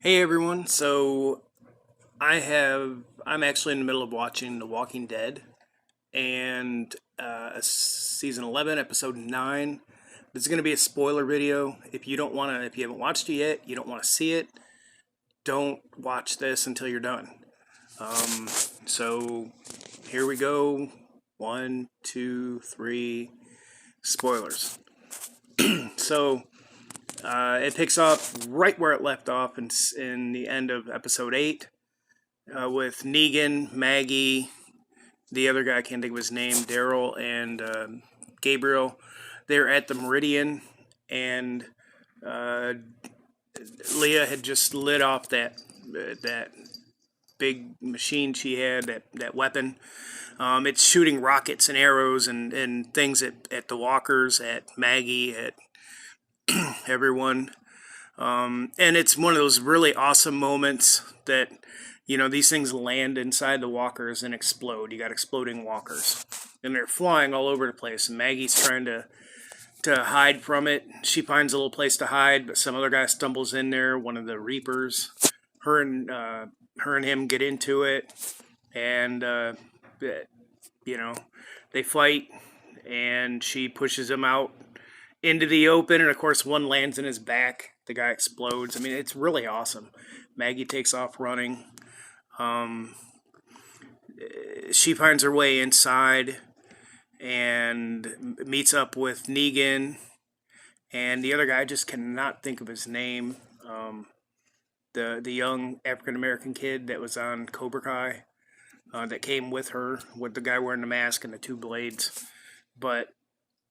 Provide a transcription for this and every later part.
Hey everyone, I'm actually in the middle of watching The Walking Dead and season 11, episode 9. This is going to be a spoiler video. If you haven't watched it yet, you don't want to see it, don't watch this until you're done. So here we go. 1, 2, 3, spoilers. So it picks up right where it left off in the end of episode 8 with Negan, Maggie, the other guy, I can't think of his name, Daryl, and Gabriel. They're at the Meridian, and Leah had just lit off that big machine she had, that weapon. It's shooting rockets and arrows and things at the walkers, at Maggie, at everyone. And it's one of those really awesome moments that, these things land inside the walkers and explode. You got exploding walkers. And they're flying all over the place. And Maggie's trying to hide from it. She finds a little place to hide, but some other guy stumbles in there, one of the Reapers. Her and him get into it. And, they fight. And she pushes him out into the open, and of course one lands in his back. The guy explodes. I mean, it's really awesome. Maggie takes off running. She finds her way inside and meets up with Negan and the other guy. I just cannot think of his name. The young African American kid that was on Cobra Kai, that came with her, with the guy wearing the mask and the two blades. But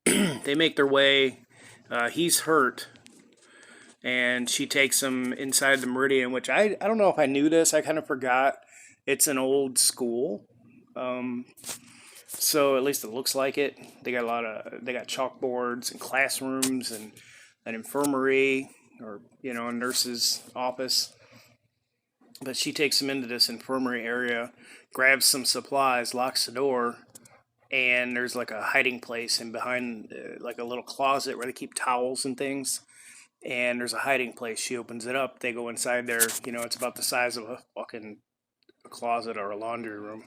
they make their way. He's hurt, and she takes him inside the Meridian, which I don't know if I knew this. I kind of forgot. It's an old school, so at least it looks like it. They got chalkboards and classrooms and an infirmary, or a nurse's office. But she takes him into this infirmary area, grabs some supplies, locks the door. And there's like a hiding place in behind, like a little closet where they keep towels and things. And there's a hiding place. She opens it up. They go inside there. It's about the size of a fucking closet or a laundry room.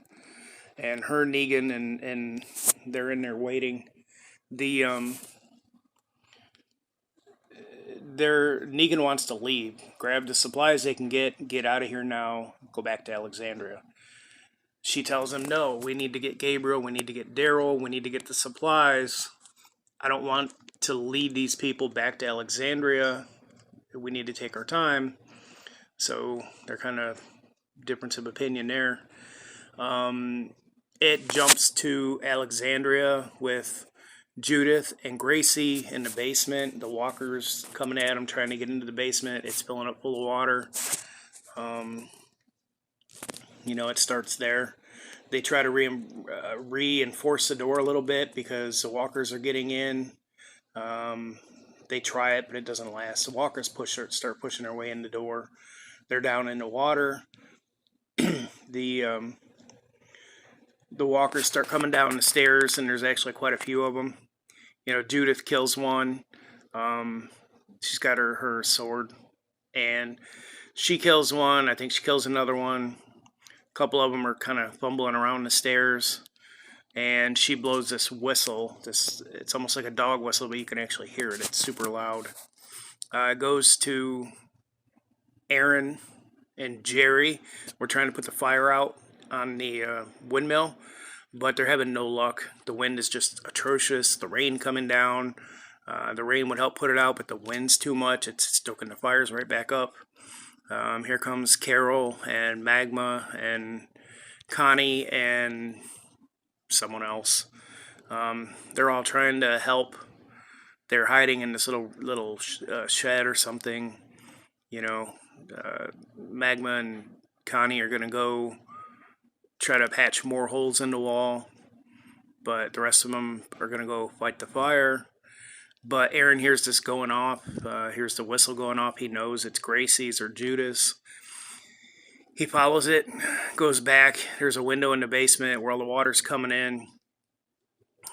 And her, Negan, and they're in there waiting. Negan wants to leave, grab the supplies they can get out of here now, go back to Alexandria. She tells him, no, we need to get Gabriel, we need to get Daryl, we need to get the supplies. I don't want to lead these people back to Alexandria. We need to take our time. So they're kind of difference of opinion there. It jumps to Alexandria with Judith and Gracie in the basement. The walkers coming at them, trying to get into the basement. It's filling up full of water. It starts there. They try to reinforce the door a little bit because the walkers are getting in. They try it, but it doesn't last. The walkers start pushing their way in the door. They're down in the water. The walkers start coming down the stairs, and there's actually quite a few of them. Judith kills one. She's got her sword, and she kills one. I think she kills another one. A couple of them are kind of fumbling around the stairs, and she blows this whistle. It's almost like a dog whistle, but you can actually hear it. It's super loud. It goes to Aaron and Jerry. We're trying to put the fire out on the windmill, but they're having no luck. The wind is just atrocious. The rain coming down. The rain would help put it out, but the wind's too much. It's stoking the fires right back up. Here comes Carol and Magma and Connie and someone else. They're all trying to help. They're hiding in this little shed or something. Magma and Connie are going to go try to patch more holes in the wall, but the rest of them are going to go fight the fire. But Aaron hears this going off, hears the whistle going off. He knows it's Gracie's or Judas. He follows it, goes back. There's a window in the basement where all the water's coming in.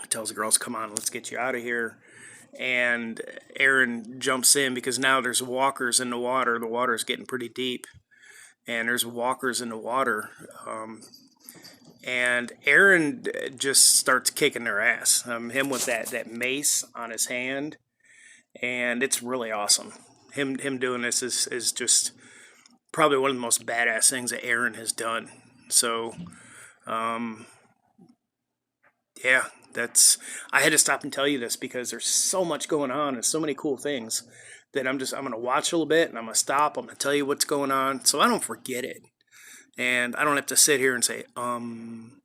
He tells the girls, come on, let's get you out of here. and Aaron jumps in because now there's walkers in the water. The water's getting pretty deep, and there's walkers in the water. And Aaron just starts kicking their ass. Him with that mace on his hand, and it's really awesome. Him doing this is just probably one of the most badass things that Aaron has done. So, yeah, I had to stop and tell you this because there's so much going on and so many cool things that I'm gonna watch a little bit and I'm gonna stop. I'm gonna tell you what's going on so I don't forget it, and I don't have to sit here and say um.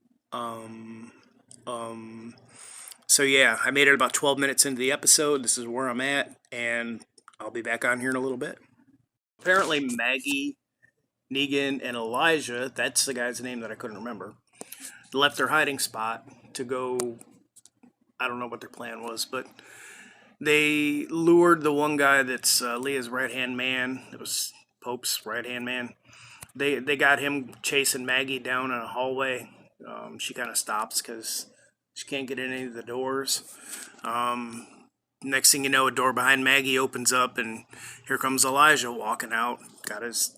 So yeah, I made it about 12 minutes into the episode. This is where I'm at, and I'll be back on here in a little bit. Apparently, Maggie, Negan, and Elijah, that's the guy's name that I couldn't remember, left their hiding spot to go. I don't know what their plan was, but they lured the one guy that's Leah's right-hand man. It was Pope's right-hand man. They got him chasing Maggie down in a hallway. She kind of stops because she can't get in any of the doors. Next thing you know, a door behind Maggie opens up, and here comes Elijah walking out. Got his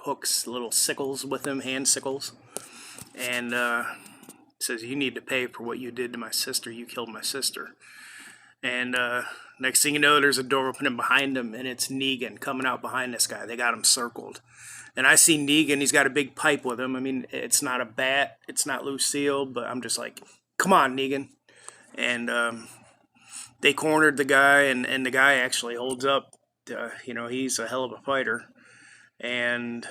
hooks, little sickles with him, hand sickles. And says, "You need to pay for what you did to my sister. You killed my sister." And next thing you know, there's a door opening behind him, and it's Negan coming out behind this guy. They got him circled. And I see Negan, he's got a big pipe with him. I mean, it's not a bat, it's not Lucille, but I'm just like, come on, Negan. And they cornered the guy, and the guy actually holds up. He's a hell of a fighter. And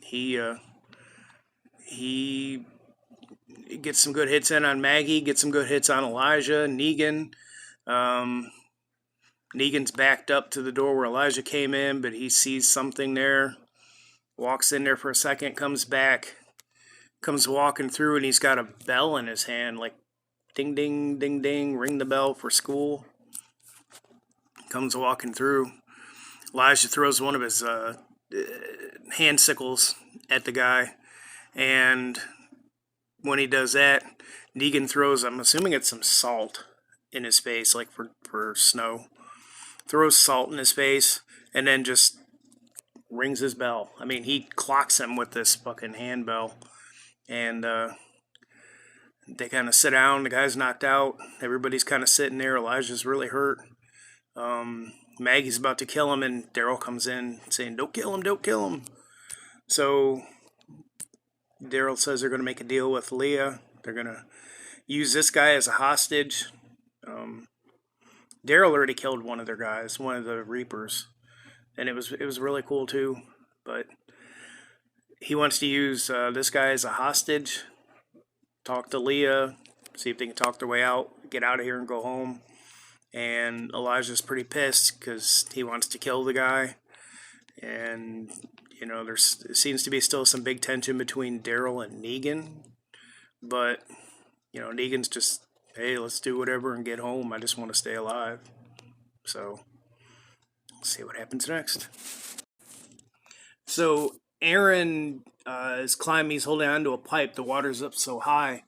he gets some good hits in on Maggie, gets some good hits on Elijah, Negan. Negan's backed up to the door where Elijah came in, but he sees something there, walks in there for a second, comes back, comes walking through, and he's got a bell in his hand, like ding, ding, ding, ding, ring the bell for school. Comes walking through. Elijah throws one of his hand sickles at the guy, and when he does that, Negan throws, I'm assuming it's some salt in his face, like for snow. Throws salt in his face, and then just rings his bell. I mean, he clocks him with this fucking handbell. And they kind of sit down. The guy's knocked out. Everybody's kind of sitting there. Elijah's really hurt. Maggie's about to kill him, and Daryl comes in saying, "Don't kill him, don't kill him." So Daryl says they're going to make a deal with Leah. They're going to use this guy as a hostage. Daryl already killed one of their guys, one of the Reapers, and it was really cool too. But he wants to use this guy as a hostage, talk to Leah, see if they can talk their way out, get out of here and go home. And Elijah's pretty pissed because he wants to kill the guy. And, there seems to be still some big tension between Daryl and Negan. But, Negan's just, hey, let's do whatever and get home. I just want to stay alive. So, let's see what happens next. So, Aaron is climbing. He's holding onto a pipe. The water's up so high.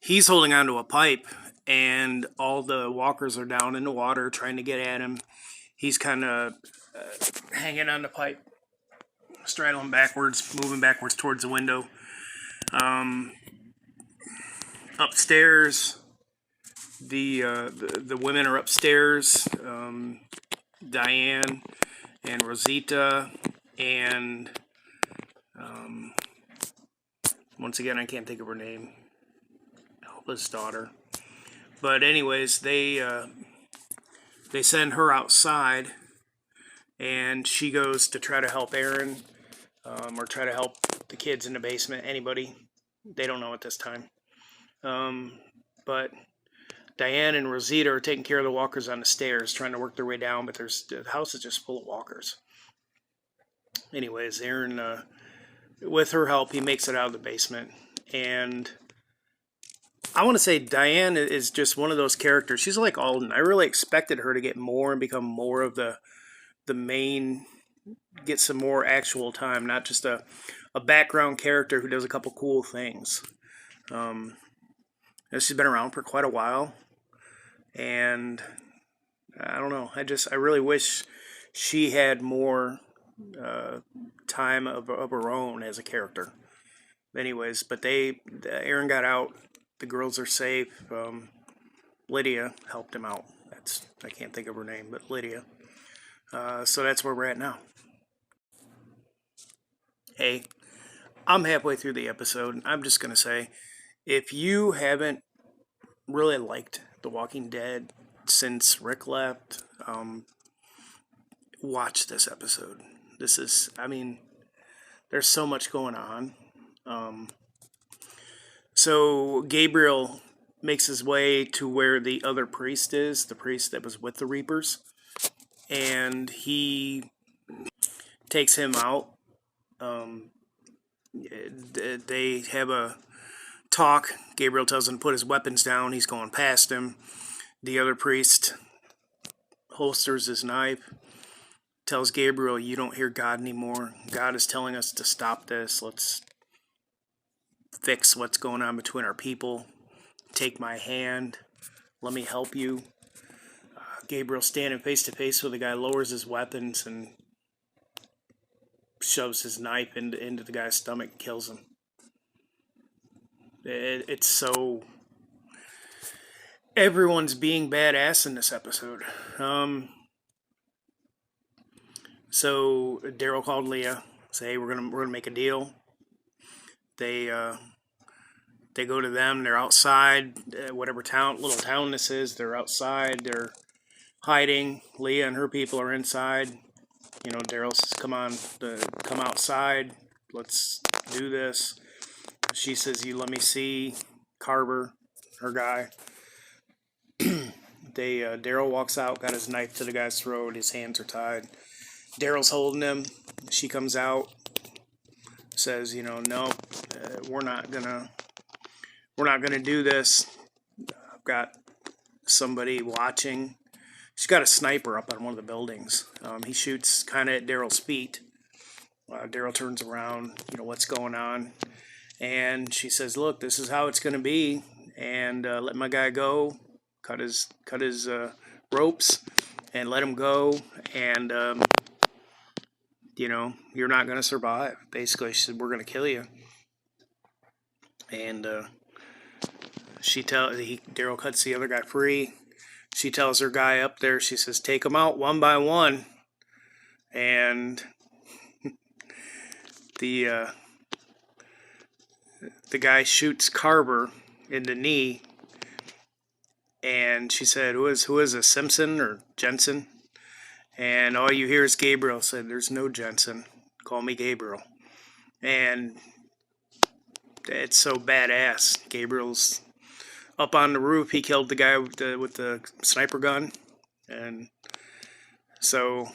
He's holding onto a pipe, and all the walkers are down in the water trying to get at him. He's kind of hanging on the pipe, straddling backwards, moving backwards towards the window. Upstairs, the women are upstairs. Diane and Rosita and once again I can't think of her name. His daughter. But anyways, they send her outside, and she goes to try to help Aaron, or try to help the kids in the basement. Anybody, they don't know at this time. But Diane and Rosita are taking care of the walkers on the stairs, trying to work their way down. But the house is just full of walkers. Anyways, Aaron, with her help, he makes it out of the basement, and I want to say Diane is just one of those characters. She's like Alden. I really expected her to get more and become more of the main, get some more actual time, not just a background character who does a couple cool things. She's been around for quite a while, and I don't know. I really wish she had more uh, time of her own as a character. Anyways, but Aaron got out. The girls are safe. Lydia helped him out. I can't think of her name, but Lydia. So that's where we're at now. Hey, I'm halfway through the episode. I'm just gonna say, if you haven't really liked The Walking Dead since Rick left, watch this episode. I mean, there's so much going on. Um, so Gabriel makes his way to where the other priest is, the priest that was with the Reapers, and he takes him out. Um, they have a talk. Gabriel tells him to put his weapons down. He's going past him. The other priest holsters his knife, tells Gabriel, "You don't hear God anymore. God is telling us to stop this. Let's fix what's going on between our people. Take my hand. Let me help you." Gabriel, standing face to face with the guy, lowers his weapons and shoves his knife into the guy's stomach and kills him. It's so... Everyone's being badass in this episode. So Daryl called Leah, say, "Hey, we're gonna make a deal." They go to them. They're outside, whatever little town this is. They're outside. They're hiding. Leah and her people are inside. You know, Daryl says, come outside. Let's do this." She says, "You let me see Carver, her guy." Daryl walks out, got his knife to the guy's throat. His hands are tied. Daryl's holding him. She comes out, says, "No, we're not gonna do this. I've got somebody watching." She's got a sniper up on one of the buildings. He shoots kind of at Daryl's feet. Daryl turns around, what's going on? And she says, "Look, this is how it's going to be. And let my guy go. Cut his ropes and let him go. And, you're not going to survive." Basically, she said, "We're going to kill you." And Daryl cuts the other guy free. She tells her guy up there, she says, "Take them out one by one." And the guy shoots Carver in the knee. And she said, who is this, Simpson or Jensen? And all you hear is Gabriel said, "There's no Jensen. Call me Gabriel." And it's so badass. Gabriel's up on the roof. He killed the guy with the sniper gun. And so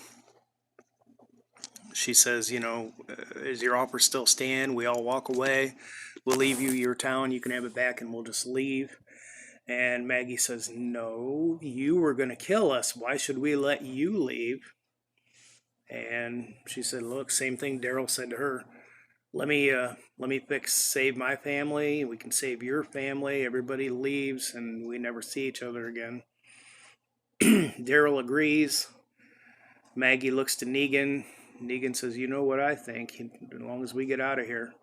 she says, "Is your offer still stand? We all walk away. We'll leave you your town. You can have it back and we'll just leave." And Maggie says, "No, you were going to kill us. Why should we let you leave?" And she said, "Look, same thing Daryl said to her. Let me save my family. We can save your family. Everybody leaves and we never see each other again." Daryl agrees. Maggie looks to Negan. Negan says, "You know what I think, as long as we get out of here."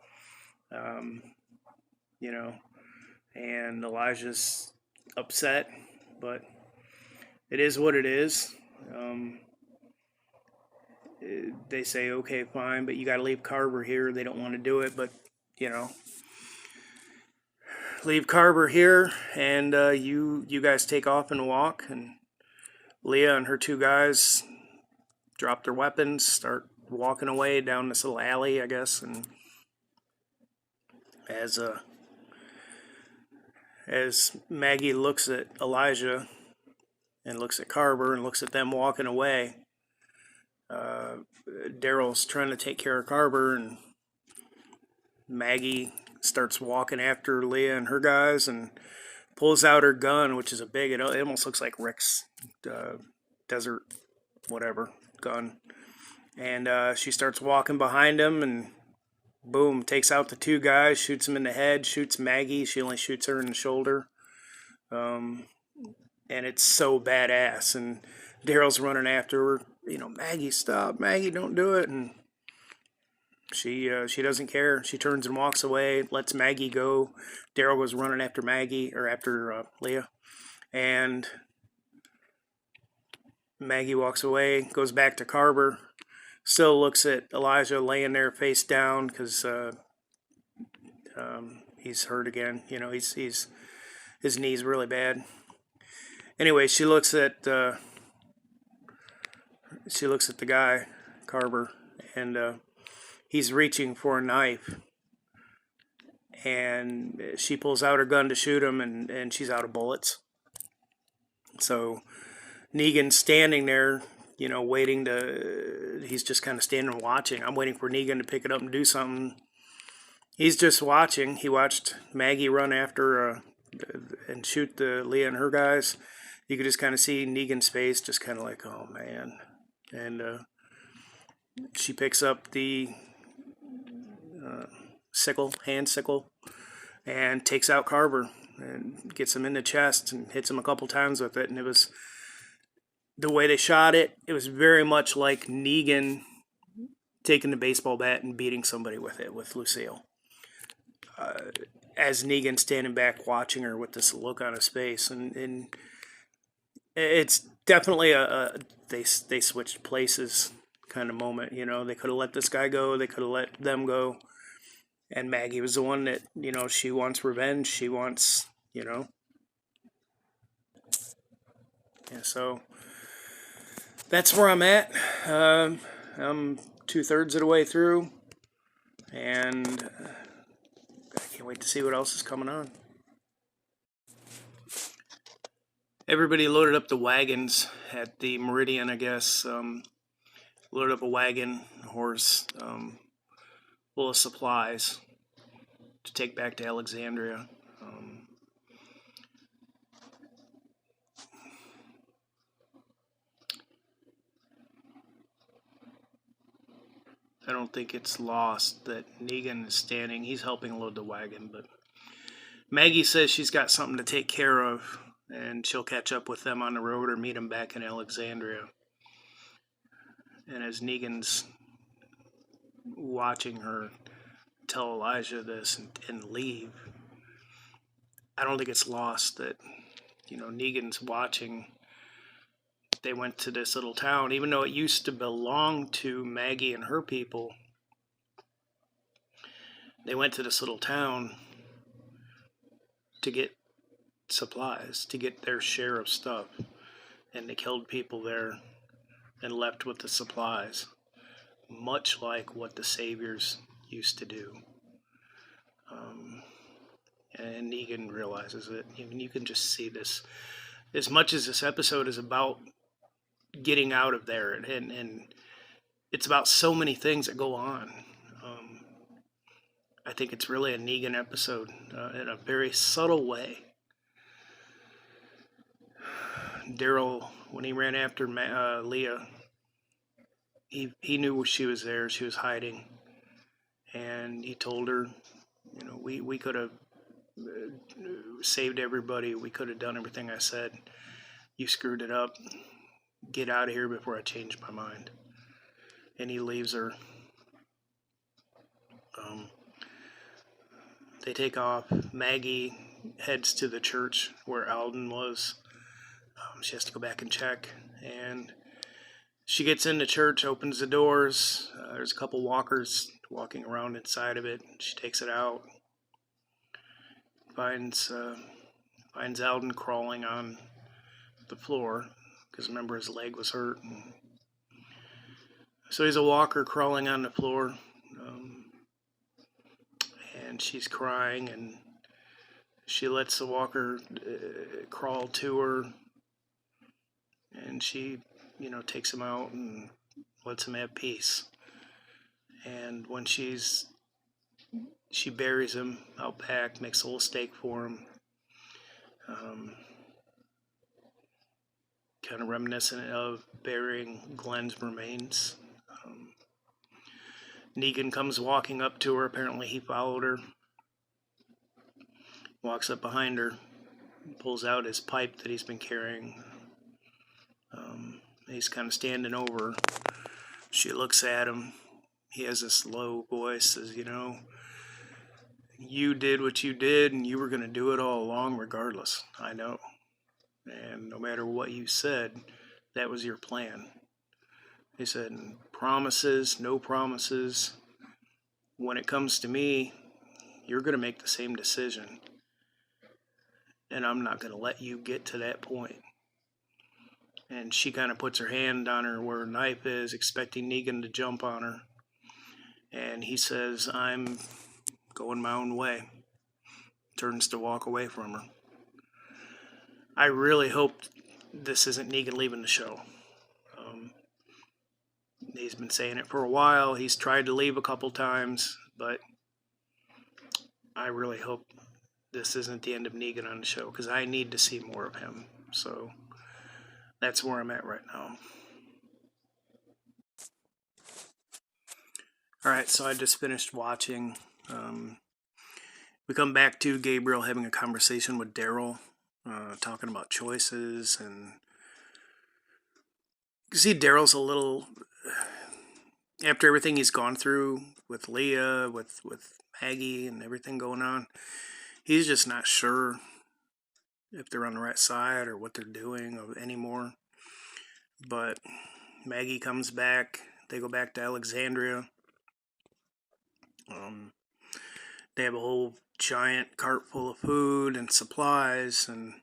And Elijah's upset, but it is what it is. They say, "Okay, fine, but you got to leave Carver here." They don't want to do it, but, leave Carver here, and you guys take off and walk. And Leah and her two guys drop their weapons, start walking away down this little alley, I guess. And as Maggie looks at Elijah and looks at Carver and looks at them walking away, Daryl's trying to take care of Carver, and Maggie starts walking after Leah and her guys and pulls out her gun, which is it almost looks like Rick's desert whatever gun. And she starts walking behind him and boom, takes out the two guys, shoots him in the head, shoots Maggie. She only shoots her in the shoulder. And it's so badass. And Daryl's running after her. Maggie, stop! Maggie, don't do it! And she doesn't care. She turns and walks away, lets Maggie go. Daryl was running after Maggie, or after Leah, and Maggie walks away, goes back to Carver, still looks at Elijah laying there face down because he's hurt again. He's his knee's really bad. Anyway, she looks at the guy, Carver, and he's reaching for a knife, and she pulls out her gun to shoot him, and she's out of bullets. So Negan's standing there, waiting he's just kind of standing watching. I'm waiting for Negan to pick it up and do something. He's just watching. He watched Maggie run after and shoot the Leah and her guys. You could just kind of see Negan's face, just kind of like, oh man. And she picks up the hand sickle, and takes out Carver and gets him in the chest and hits him a couple times with it. And it was the way they shot it. It was very much like Negan taking the baseball bat and beating somebody with it, with Lucille. As Negan standing back watching her with this look on his face, and it's definitely they switched places kind of moment. They could have let this guy go, they could have let them go, and Maggie was the one that she wants revenge. She wants yeah. So that's where I'm at. I'm 2/3 of the way through, and I can't wait to see what else is coming on. Everybody loaded up the wagons at the Meridian, I guess. Loaded up a wagon, a horse, full of supplies to take back to Alexandria. I don't think it's lost that Negan is standing. He's helping load the wagon, but Maggie says she's got something to take care of, and she'll catch up with them on the road or meet them back in Alexandria. And as Negan's watching her tell Elijah this and leave, I don't think it's lost that, Negan's watching. They went to this little town, even though it used to belong to Maggie and her people. They went to this little town to get supplies, to get their share of stuff, and they killed people there and left with the supplies, much like what the Saviors used to do. And Negan realizes it. You can just see this. As much as this episode is about getting out of there, and it's about so many things that go on, I think it's really a Negan episode in a very subtle way. Daryl, when he ran after Leah, he knew she was there. She was hiding, and he told her, we could have saved everybody. We could have done everything I said. You screwed it up. Get out of here before I change my mind. And he leaves her. They take off. Maggie heads to the church where Alden was. She has to go back and check. And she gets into church, opens the doors. There's a couple walkers walking around inside of it. She takes it out. Finds Alden crawling on the floor, because remember his leg was hurt. So he's a walker crawling on the floor, and she's crying, and she lets the walker crawl to her, and she, takes him out and lets him have peace. And when she buries him out back, makes a little stake for him, kind of reminiscent of burying Glenn's remains. Negan comes walking up to her. Apparently he followed her. Walks up behind her, pulls out his pipe that he's been carrying, he's kind of standing over her. She looks at him. He has this low voice, says, you know, you did what you did, and you were going to do it all along regardless. I know. And no matter what you said, that was your plan. He said, promises, no promises. When it comes to me, you're going to make the same decision. And I'm not going to let you get to that point. And she kind of puts her hand on her where her knife is, expecting Negan to jump on her. And he says, I'm going my own way. Turns to walk away from her. I really hope this isn't Negan leaving the show. He's been saying it for a while. He's tried to leave a couple times, but I really hope this isn't the end of Negan on the show, because I need to see more of him. So that's where I'm at right now. Alright, so I just finished watching. We come back to Gabriel having a conversation with Daryl, talking about choices, and you can see Daryl's a little, after everything he's gone through with Leah, with Maggie and everything going on, he's just not sure if they're on the right side or what they're doing anymore. But Maggie comes back. They go back to Alexandria. They have a whole giant cart full of food and supplies, and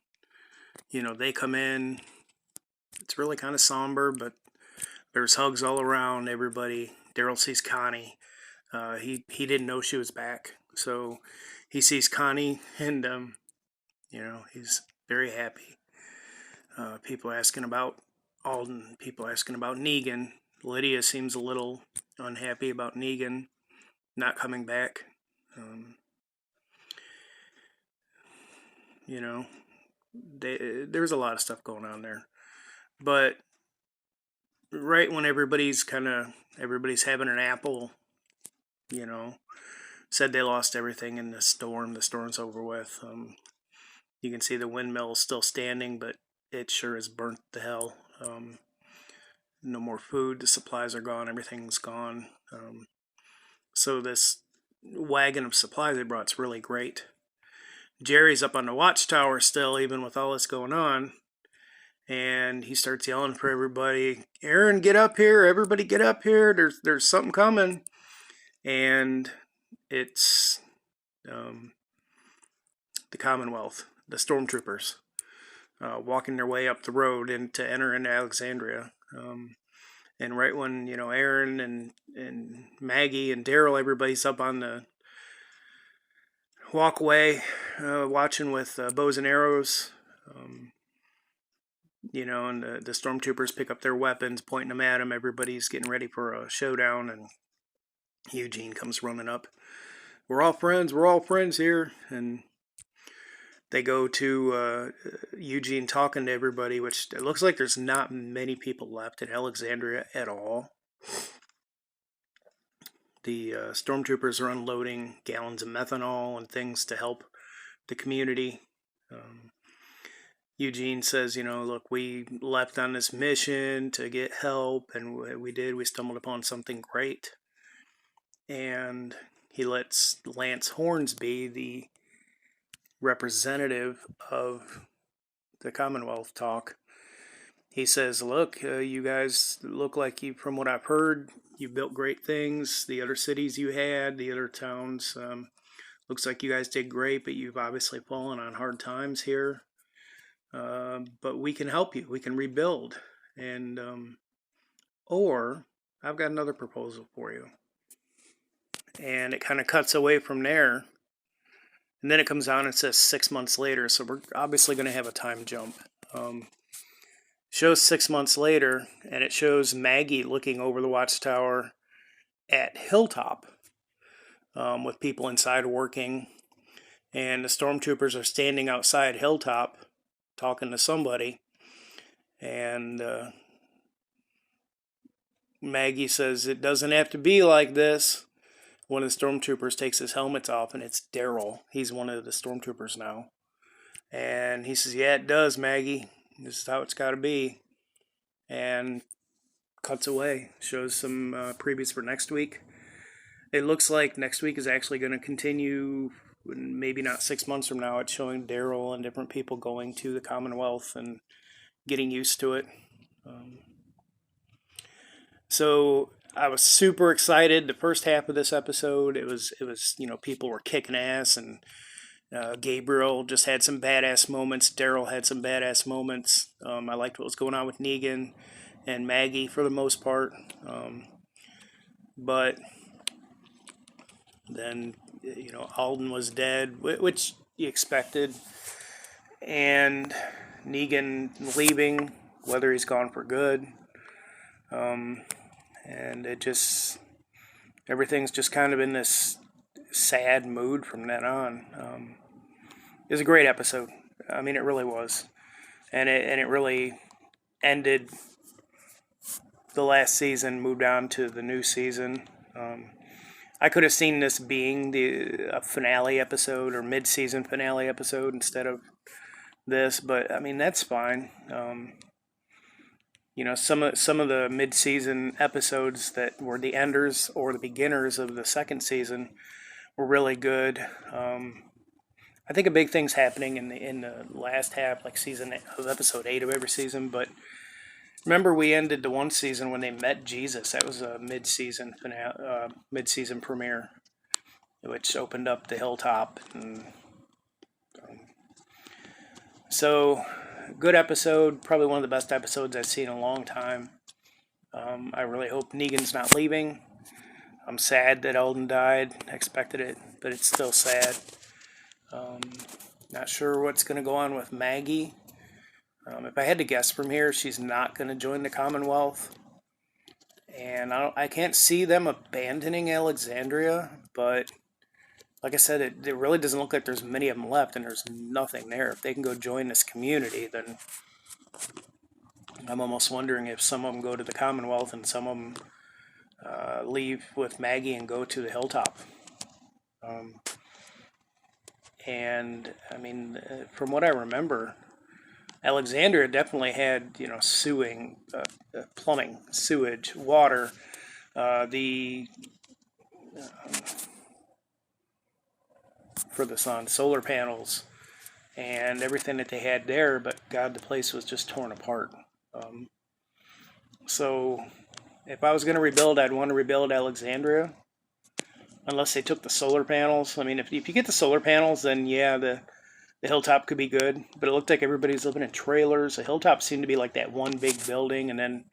they come in. It's really kind of somber, but there's hugs all around everybody. Daryl sees Connie. He didn't know she was back, so he sees Connie, and he's very happy. People asking about Alden. People asking about Negan. Lydia seems a little unhappy about Negan not coming back. There's a lot of stuff going on there. But right when everybody's having an apple, said they lost everything in the storm's over with. You can see the windmill still standing, but it sure is burnt to hell. No more food, the supplies are gone, everything's gone. So this wagon of supplies they brought's really great. Jerry's up on the watchtower still, even with all this going on. And he starts yelling for everybody, Aaron, get up here, everybody get up here, there's something coming. And it's the Commonwealth, the stormtroopers, walking their way up the road to enter into Alexandria. And right when, Aaron and Maggie and Daryl, everybody's up on the walkway, watching with bows and arrows, and the stormtroopers pick up their weapons, pointing them at him. Everybody's getting ready for a showdown, and Eugene comes running up. We're all friends here. And they go to Eugene talking to everybody, which it looks like there's not many people left in Alexandria at all. The stormtroopers are unloading gallons of methanol and things to help the community. Eugene says, look, we left on this mission to get help, and we stumbled upon something great. And he lets Lance Hornsby, the representative of the Commonwealth, talk. He says, look, you guys look like from what I've heard, you built great things. The other cities you had, the other towns, looks like you guys did great, but you've obviously fallen on hard times here. But we can help you. We can rebuild. And, or I've got another proposal for you. And it kind of cuts away from there. And then it comes down and says 6 months later. So we're obviously going to have a time jump. Shows 6 months later, and it shows Maggie looking over the watchtower at Hilltop, with people inside working. And the stormtroopers are standing outside Hilltop talking to somebody. And Maggie says, it doesn't have to be like this. One of the stormtroopers takes his helmet off, and it's Daryl. He's one of the stormtroopers now. And he says, yeah, it does, Maggie. This is how it's got to be. and cuts away. Shows some previews for next week. It looks like next week is actually going to continue. Maybe not 6 months from now. It's showing Daryl and different people going to the Commonwealth and getting used to it. So I was super excited. The first half of this episode, it was people were kicking ass, and Gabriel just had some badass moments. Daryl had some badass moments. I liked what was going on with Negan and Maggie for the most part. But then, Alden was dead, which you expected. And Negan leaving, whether he's gone for good. And everything's just kind of in this sad mood from then on. It was a great episode. I mean, it really was. And it really ended the last season, moved on to the new season. I could have seen this being a finale episode or mid-season finale episode instead of this, but I mean, that's fine. Some of the mid-season episodes that were the enders or the beginners of the second season were really good. I think a big thing's happening in the last half, like episode 8 of every season. But remember, we ended the one season when they met Jesus. That was a mid-season finale, mid-season premiere, which opened up the hilltop. And so, good episode. Probably one of the best episodes I've seen in a long time. I really hope Negan's not leaving. I'm sad that Alden died. I expected it, but it's still sad. Not sure what's going to go on with Maggie. If I had to guess from here, she's not going to join the Commonwealth. And I can't see them abandoning Alexandria, but like I said, it really doesn't look like there's many of them left, and there's nothing there. If they can go join this community, then I'm almost wondering if some of them go to the Commonwealth and some of them leave with Maggie and go to the hilltop. And I mean, from what I remember, Alexandria definitely had, plumbing, sewage, water, for the sun, solar panels, and everything that they had there. But God, the place was just torn apart. So if I was going to rebuild, I'd want to rebuild Alexandria. Unless they took the solar panels. I mean, if you get the solar panels, then yeah, the hilltop could be good. But it looked like everybody's living in trailers. The hilltop seemed to be like that one big building and then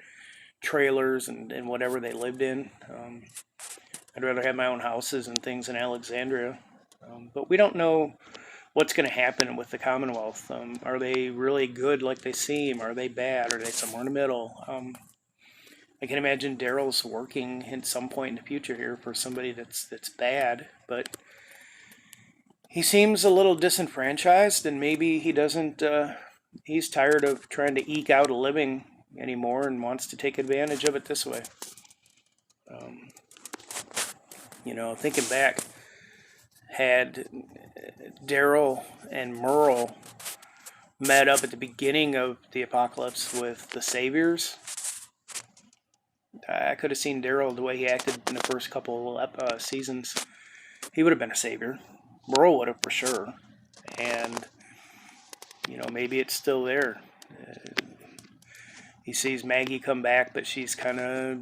trailers and whatever they lived in. I'd rather have my own houses and things in Alexandria. But we don't know what's going to happen with the Commonwealth. Are they really good like they seem? Are they bad? Are they somewhere in the middle? I can imagine Daryl's working at some point in the future here for somebody that's bad, but he seems a little disenfranchised, and maybe he doesn't. He's tired of trying to eke out a living anymore and wants to take advantage of it this way. Thinking back, had Daryl and Merle met up at the beginning of the apocalypse with the Saviors, I could have seen Daryl the way he acted in the first couple seasons. He would have been a savior. Merle would have for sure. And, maybe it's still there. He sees Maggie come back, but she's kind of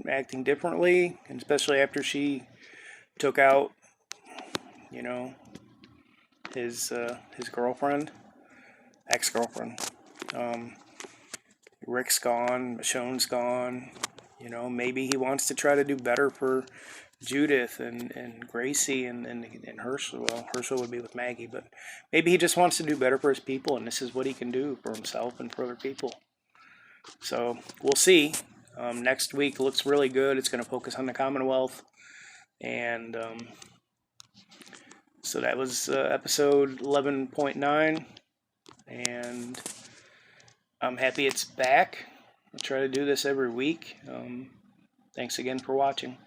acting differently, and especially after she took out, his girlfriend, ex-girlfriend. Rick's gone, Michonne's gone. Maybe he wants to try to do better for Judith and Gracie and Herschel. Well, Herschel would be with Maggie, but maybe he just wants to do better for his people, and this is what he can do for himself and for other people. So we'll see. Next week looks really good. It's going to focus on the Commonwealth. And so that was episode 11.9. And I'm happy it's back. I'll try to do this every week. Thanks again for watching.